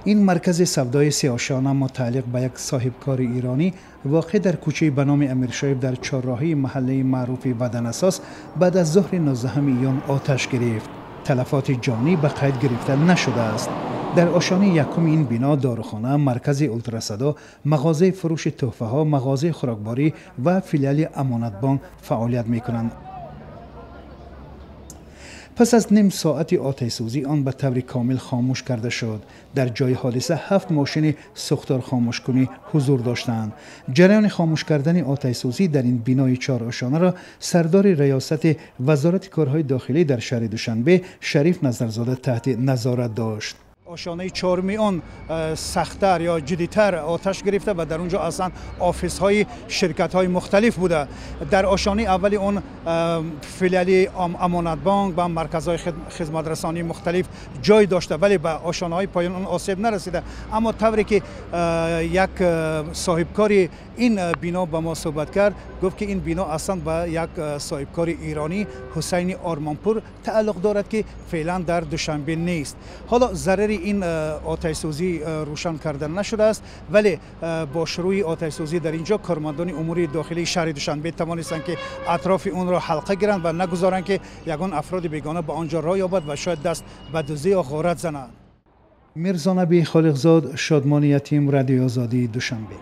این مرکز سودای سیاه‌شانه متعلق به یک صاحبکار ایرانی واقع در کوچه به نام امیرشایب در چهارراهی محله معروف بدناساس بعد از ظهر 19 ایار آتش گرفت. تلفات جانی به قید گرفته نشده است. در آشانه یکم این بنا داروخانه، مرکز اولتراسدا، مغازه فروش تحفه ها، مغازه خوراکباری و فیلیال امانت بانک فعالیت می‌کنند. پس از نیم ساعت آتش سوزی آن به طور کامل خاموش کرده شد. در جای حادثه 7 ماشین سوختار خاموش کنی حضور داشتند. جریان خاموش کردن آتش سوزی در این بینای 4 آشانه را سردار ریاست وزارت کارهای داخلی در شهر دوشنبه شریف نظرزاده تحت نظارت داشت. آشانه چهارمی آن سخت‌تر یا جدی‌تر آتش گرفته و در اونجا اصلا آفیس های شرکت های مختلف بوده. در آشانه اولی اون فیلیال امانت بانک و مرکزهای خدمت رسانی مختلف جای داشته، ولی به آشانه های پایان اون آسیب نرسیده. اما طوری که یک صاحبکار این بنا با ما صحبت کرد، گفت که این بنا اصلا به یک صاحبکار ایرانی حسین آرمانپور تعلق دارد که فعلا در دوشنبه نیست. حالا ضرری این آتش سوزی روشن کردن نشده است، ولی با شروع آتش سوزی در اینجا کارمندان امور داخلی شهر دوشنبه توانستند که اطراف اون را حلقه گیرند و نگذارند که یگان افراد بیگانه به آنجا راه یابد و شاید دست به دزدی یا غارت زنند. میرزا نبی خالقزاد، شادمان یتیم، رادیو آزادی، دوشنبه.